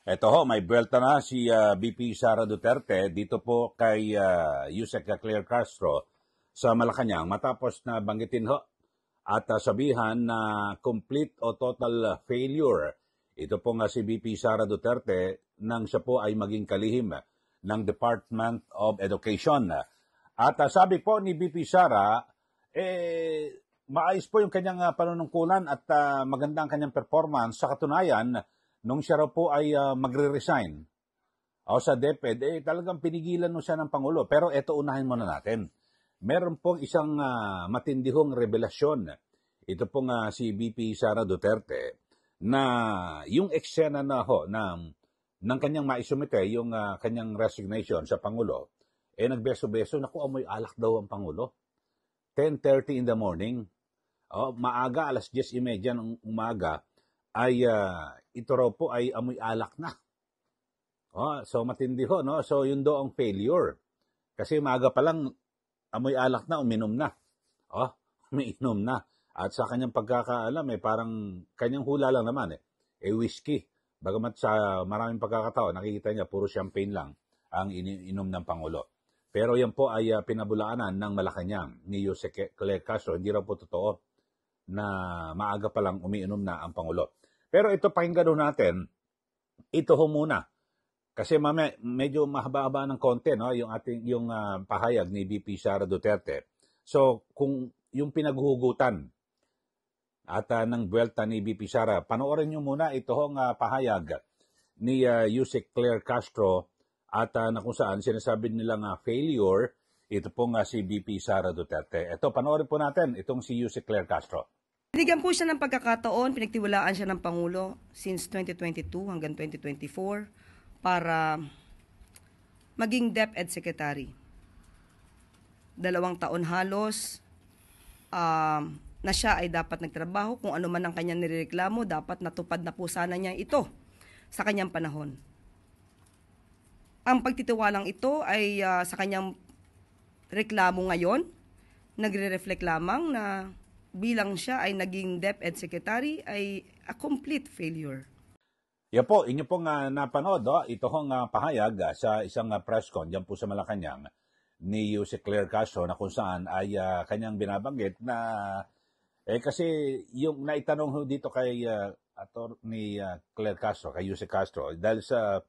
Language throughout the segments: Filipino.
Eto ho, may buwelta na si VP Sara Duterte dito po kay Yusek Claire Castro sa Malacanang matapos na banggitin ho at sabihan na complete o total failure. Ito po nga si VP Sara Duterte nang siya po ay maging kalihim ng Department of Education. At sabi po ni VP Sara, maayos po yung kanyang panunungkulan at magandang kanyang performance. Sa katunayan, nung siya raw po ay magre-resign o sa DepEd, talagang pinigilan mo siya ng Pangulo. Pero eto, unahin muna natin. Meron pong isang matindihong revelasyon. Ito pong si VP Sara Duterte na yung eksena na ho ng kanyang maisumite, yung kanyang resignation sa Pangulo, nagbeso-beso, naku, amoy alak daw ang Pangulo. 10:30 in the morning, maaga, 10:30 ng umaga, ay ito raw po ay amoy alak na. So matindi ho, no? So yun do ang failure. Kasi maaga pa lang, amoy alak na, uminom na. Umiinom na. At sa kanyang pagkakaalam, parang kanyang hula lang naman, whiskey. Bagamat sa maraming pagkakataon, nakikita niya, puro champagne lang ang iniinom ng Pangulo. Pero yan po ay pinabulaanan ng Malacanang ni Yusek Claire Castro. Hindi raw po totoo na maaga pa lang umiinom na ang Pangulo. Pero ito, pakinggan doon natin, ito ho muna. Kasi medyo mahaba-haba ng konti, no? yung pahayag ni VP Sara Duterte. So, kung yung pinaghuhugutan at ng buwelta ni VP Sara, panoorin nyo muna ito hong pahayag ni Yusek Claire Castro at na kung saan sinasabi nilang failure, ito pong si VP Sara Duterte. Ito, panoorin po natin itong si Yusek Claire Castro. Binigyan po siya ng pagkakataon, pinagtiwalaan siya ng Pangulo since 2022 hanggang 2024 para maging DepEd Secretary. 2 taon halos na siya ay dapat nagtrabaho. Kung ano man ang kanyang nireklamo, dapat natupad na po sana niya ito sa kanyang panahon. Ang pagtitiwalang ito ay sa kanyang reklamo ngayon, nagre-reflect lamang na bilang siya ay naging DepEd Secretary ay a complete failure. Yan po, inyo pong napanood, ito hong pahayag sa isang press con dyan po sa Malacanang ni Yusek Claire Castro na kung saan ay kanyang binabanggit na kasi yung naitanong ho dito kay ni Claire Castro, kay Yusek Castro, dahil sa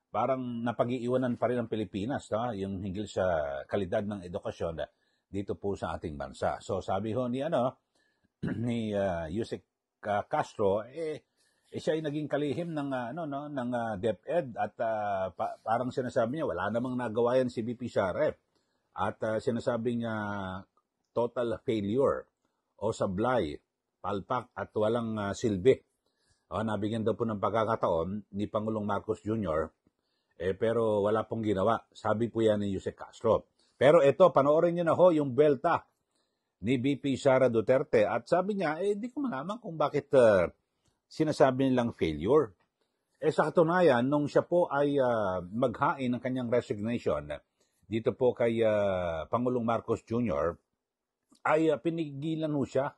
parang napag-iiwanan pa rin ang Pilipinas, yung hinggil sa kalidad ng edukasyon dito po sa ating bansa. So sabi ho ni ni Yusek Castro, siya ay naging kalihim ng DepEd at parang sinasabi niya wala namang nagawa yan si VP Sara at sinasabi niya total failure o sablay, palpak at walang silbi. Nabigyan daw po ng pagkakataon ni Pangulong Marcos Jr. Pero wala pong ginawa. Sabi po yan ni Yusek Castro. Pero ito, panoorin niyo na ho yung belta ni VP Sara Duterte at sabi niya, di ko malaman kung bakit sinasabi nilang failure. Sa katunayan, nung siya po ay maghain ng kanyang resignation dito po kay Pangulong Marcos Jr., ay pinigilan ho siya.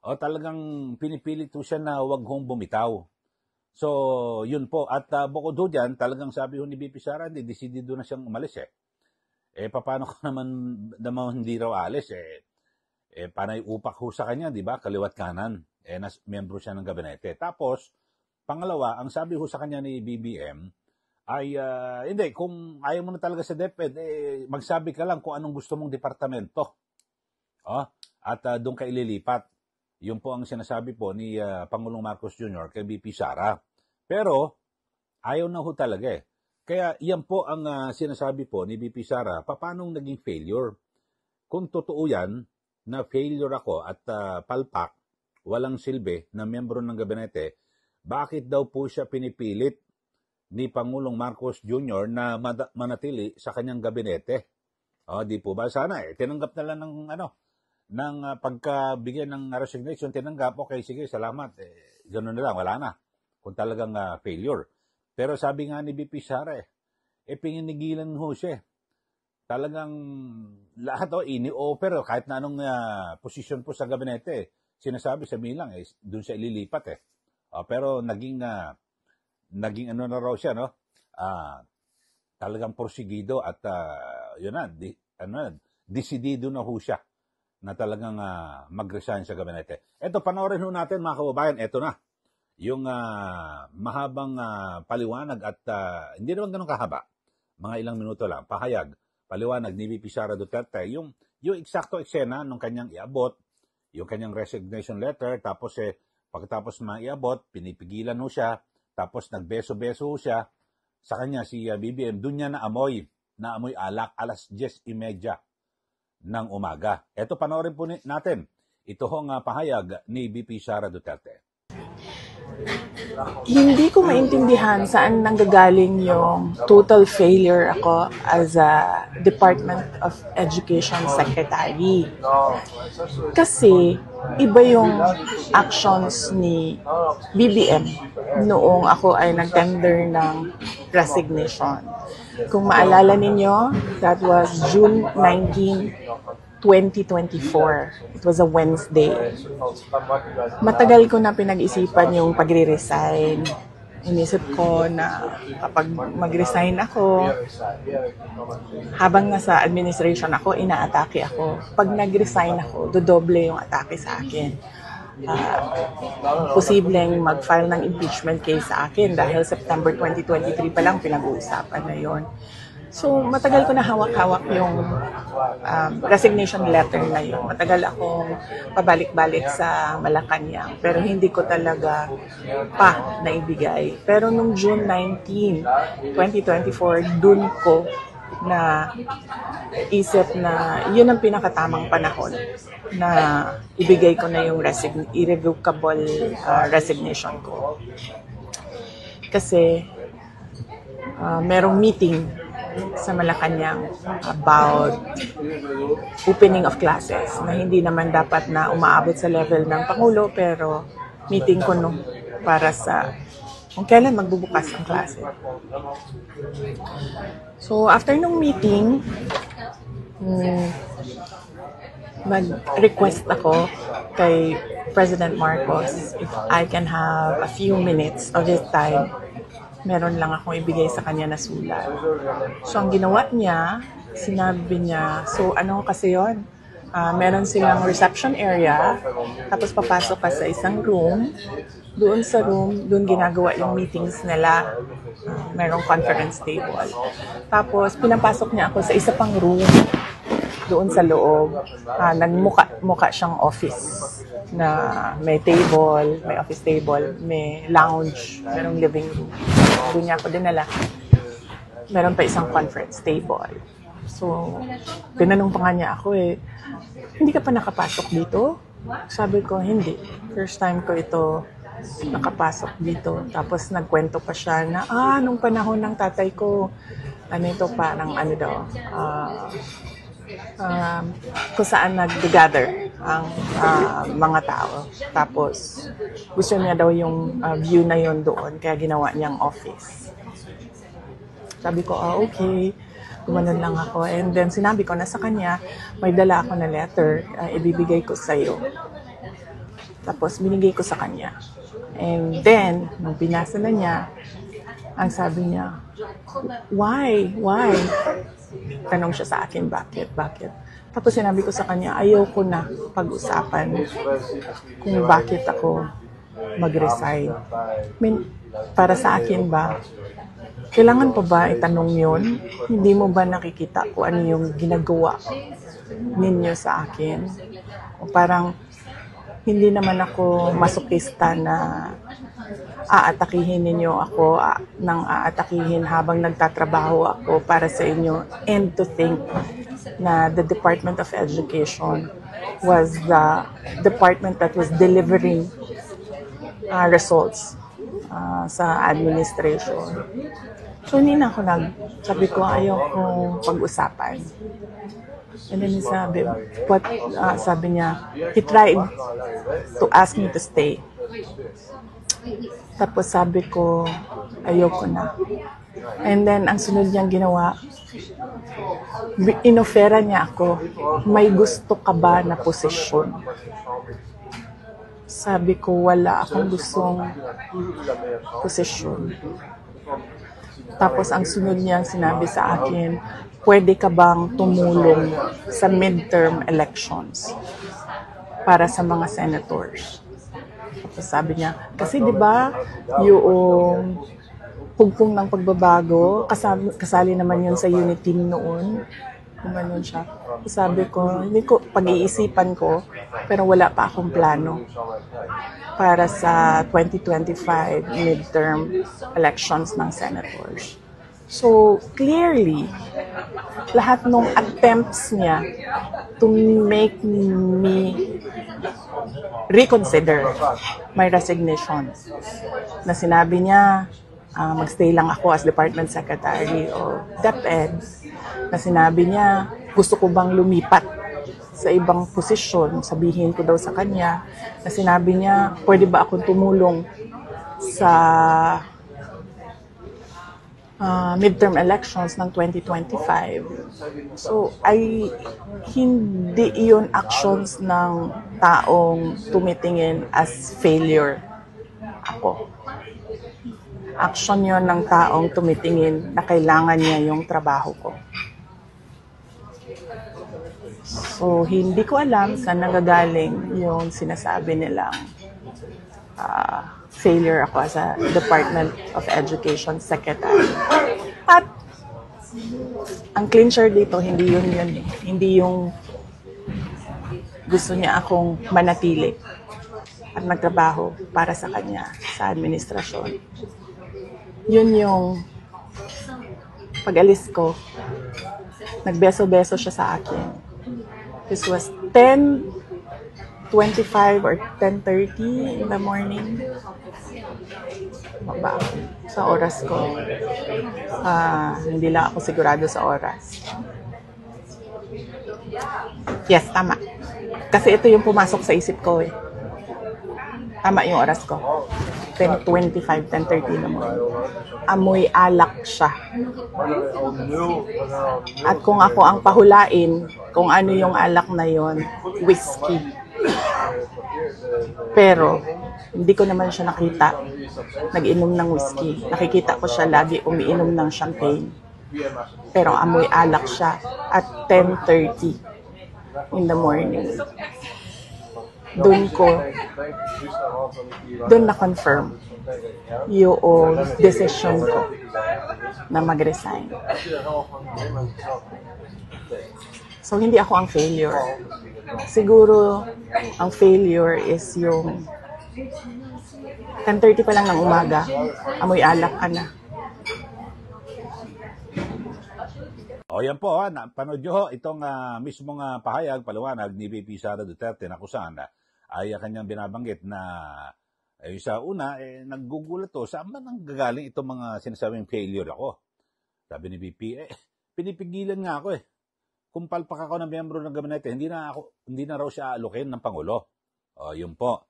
Talagang pinipilit ho siya na wag hong bumitaw. So, yun po. At bukod ho dyan, talagang sabi ho ni VP Sara, decidido na siyang umalis paano ko naman hindi raw alis panay upak ho sa kanya, di ba? Kaliwat kanan. Miyembro siya ng gabinete. Tapos, pangalawa, ang sabi ho sa kanya ni BBM ay, hindi, kung ayaw mo na talaga sa DepEd, magsabi ka lang kung anong gusto mong departamento. At doon ka ililipat. Yun po ang sinasabi po ni Pangulong Marcos Jr. kay VP Sara. Pero, ayaw na ho talaga Kaya yan po ang sinasabi po ni VP Sara, paano naging failure? Kung totoo yan, na failure ako at palpak, walang silbi na miyembro ng gabinete, bakit daw po siya pinipilit ni Pangulong Marcos Jr. na manatili sa kanyang gabinete? Di po ba? Sana tinanggap na lang ng pagkabigyan ng resignation, tinanggap, okay, sige, salamat. Ganoon na lang, wala na. Kung talagang failure. Pero sabi nga ni VP Sara, pinigilan ho siya. Talagang lahat ini-offer kahit na anong posisyon po sa gabinete. Sinasabi, sabihin lang, doon siya ililipat Pero naging naging ano na raw siya, no? Talagang porsigido at yun na, desidido na ho siya na talagang mag-resign sa gabinete. Ito, panoorin ho natin mga kababayan, ito na. Yung mahabang paliwanag at hindi naman ganun kahaba, mga ilang minuto lang, pahayag, paliwanag ni VP Sara Duterte, yung eksakto eksena nung kanyang iabot, yung kanyang resignation letter, tapos pagkatapos maiabot, pinipigilan ho siya, tapos nagbeso-beso ho siya, sa kanya si BBM, doon niya naamoy alak, alas 10:30 ng umaga. Ito, panoorin po natin. Ito hong pahayag ni VP Sara Duterte. Hindi ko maintindihan saan nanggagaling yung total failure ako as a Department of Education Secretary. Kasi iba yung actions ni BBM noong ako ay nag-tender ng resignation. Kung maalala ninyo, that was June 19, 2024. It was a Wednesday. Matagal ko na pinag-isipan yung pagre-resign. Inisip ko na kapag mag-resign ako, habang nasa administration ako, inaatake ako. Pag nag-resign ako, dodoble yung atake sa akin. Posibleng mag-file ng impeachment case sa akin dahil September 2023 pa lang pinag-uusapan na yon. So, matagal ko na hawak-hawak yung resignation letter na yun. Matagal akong pabalik-balik sa Malacanang, pero hindi ko talaga pa naibigay. Pero nung June 19, 2024, dun ko na isip na yun ang pinakatamang panahon na ibigay ko na yung irrevocable resignation ko. Kasi merong meeting sa Malacanang about opening of classes na hindi naman dapat na umaabot sa level ng Pangulo, pero meeting ko no para sa kung kailan magbubukas ang klase. So after nung meeting, mag-request ako kay President Marcos if I can have a few minutes of his time. Meron lang akong ibigay sa kanya na sulat. So, ang ginawa niya, sinabi niya, so ano kasi yun? Meron silang reception area, tapos papasok ka sa isang room. Doon sa room, doon ginagawa yung meetings nila. Merong conference table. Tapos, pinapasok niya ako sa isa pang room. Doon sa loob, nagmukha siyang office na may table, may office table, may lounge, merong living room. Doon niya ako dinala. Meron pa isang conference table. So, tinanong pa nga niya ako hindi ka pa nakapasok dito? Sabi ko, hindi. First time ko ito nakapasok dito. Tapos nagkwento pa siya na, nung panahon ng tatay ko, parang kung saan nag-gather ang mga tao. Tapos, gusto niya daw yung view na yon doon, kaya ginawa niyang office. Sabi ko, okay. Gumanon lang ako. And then, sinabi ko na sa kanya, may dala ako na letter, ibibigay ko sa'yo. Tapos, binigay ko sa kanya. And then, nung pinasa na niya, ang sabi niya, why? Tanong siya sa akin, bakit? Tapos sinabi ko sa kanya, ayoko na pag-usapan kung bakit ako mag-resign. Para sa akin ba, kailangan pa ba itanong yun? Hindi mo ba nakikita kung ano yung ginagawa ninyo sa akin? O parang, hindi naman ako masokista na aatakihin ninyo ako nang aatakihin habang nagtatrabaho ako para sa inyo, and to think na the Department of Education was the department that was delivering results sa administration. So hindi na ako sabi ko ayaw kong pag-usapan. And then sabi niya, he tried to ask me to stay. Tapos sabi ko, ayoko na. And then, ang sunod niyang ginawa, inofera niya ako, may gusto ka ba na posisyon Sabi ko, wala akong gustong posisyon. Tapos ang sunod niyang sinabi sa akin, pwede ka bang tumulong sa midterm elections para sa mga senators? Tapos sabi niya, kasi di ba yung pugpong ng pagbabago, kasali naman yun sa unit team noon. Gumanon siya. Sabi ko, hindi ko, pag-iisipan ko, pero wala pa akong plano para sa 2025 midterm elections ng senators. So, clearly, lahat ng attempts niya to make me reconsider my resignation, na sinabi niya, magstay lang ako as Department Secretary o DepEd, na sinabi niya, gusto ko bang lumipat sa ibang posisyon, sabihin ko daw sa kanya, na sinabi niya, pwede ba akong tumulong sa midterm elections ng 2025. So, hindi iyon actions ng taong tumitingin as failure ako. Action yon ng taong tumitingin na kailangan niya yung trabaho ko. So, hindi ko alam saan nagagaling yung sinasabi nilang failure ako as a Department of Education Secretary. At ang clincher dito, hindi yun eh. Hindi yung gusto niya akong manatili at magtrabaho para sa kanya sa administrasyon. Yun yung pag-alis ko, nagbeso-beso siya sa akin. This was 10:25 or 10:30 in the morning. Baba sa oras ko. Hindi lang ako sigurado sa oras. Yes, tama. Kasi ito yung pumasok sa isip ko eh. Tama yung oras ko. 10:25, 10:30 naman. Amoy alak siya. At kung ako ang pahulain, kung ano yung alak na yon, whiskey. Pero, hindi ko naman siya nakita nag-inom ng whiskey. Nakikita ko siya lagi umiinom ng champagne. Pero amoy alak siya at 10:30 in the morning. Doon na-confirm yung decision ko na mag-resign. So, hindi ako ang failure. Siguro, ang failure is yung 10:30 pa lang ng umaga, amoy alak ka na. O yan po, panood nyo itong mismong pahayag, paliwanag ni VP Sara Duterte na kung saan ay kanyang binabanggit na sa una, naggugulat to, saan man ang gagaling itong mga sinasabing failure ako? Sabi ni VP, pinipigilan nga ako eh. Kung palpak ako ng miyembro ng gabinete, hindi na raw siya aalukin ng Pangulo. O, yun po.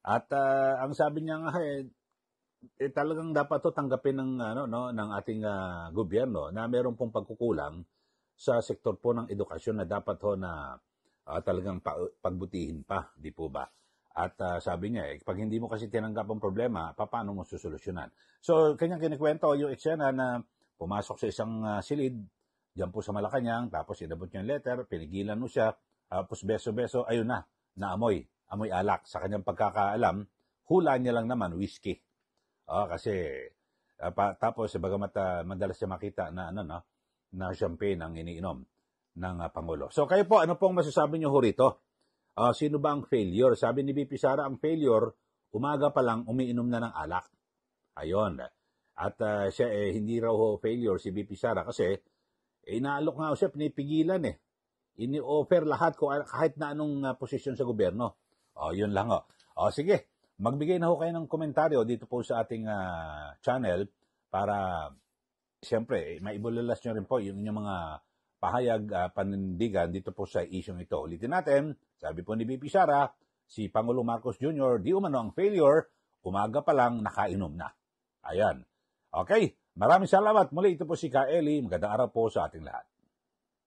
At ang sabi niya nga talagang dapat to tanggapin ng ating gobyerno na meron pong pagkukulang sa sektor po ng edukasyon na dapat na talagang pagbutihin pa, di po ba? At sabi niya, pag hindi mo kasi tinanggap ang problema, paano mo susolusyonan? So, kanyang kinikwento yung eksena na pumasok sa isang silid, diyan po sa Malacanang, tapos inabot niya yung letter, pinigilan mo siya, tapos beso-beso, ayun na, amoy alak. Sa kanyang pagkakaalam, hula niya lang naman, whiskey. Kasi, tapos, bagamat madalas siya makita na champagne ang iniinom ng Pangulo. So, kayo po, ano pong masasabi niyo ho rito? Sino ba ang failure? Sabi ni VP Sara, ang failure, umaga pa lang umiinom na ng alak. Ayon. At siya hindi raw failure si VP Sara kasi inaalok nga siya, pinipigilan ini-offer lahat ko kahit na anong posisyon sa gobyerno. Yun lang sige, magbigay na ho kayo ng komentaryo dito po sa ating channel para siyempre maibulalas nyo rin po yung inyong mga pahayag, panindigan dito po sa isyong ito. Ulitin natin, sabi po ni VP Sara, si Pangulong Marcos Jr. di umano ang failure, umaga pa lang nakainom na. Ayan. Okay, maraming salamat. Muli ito po si Ka Eli. Magandang araw po sa ating lahat.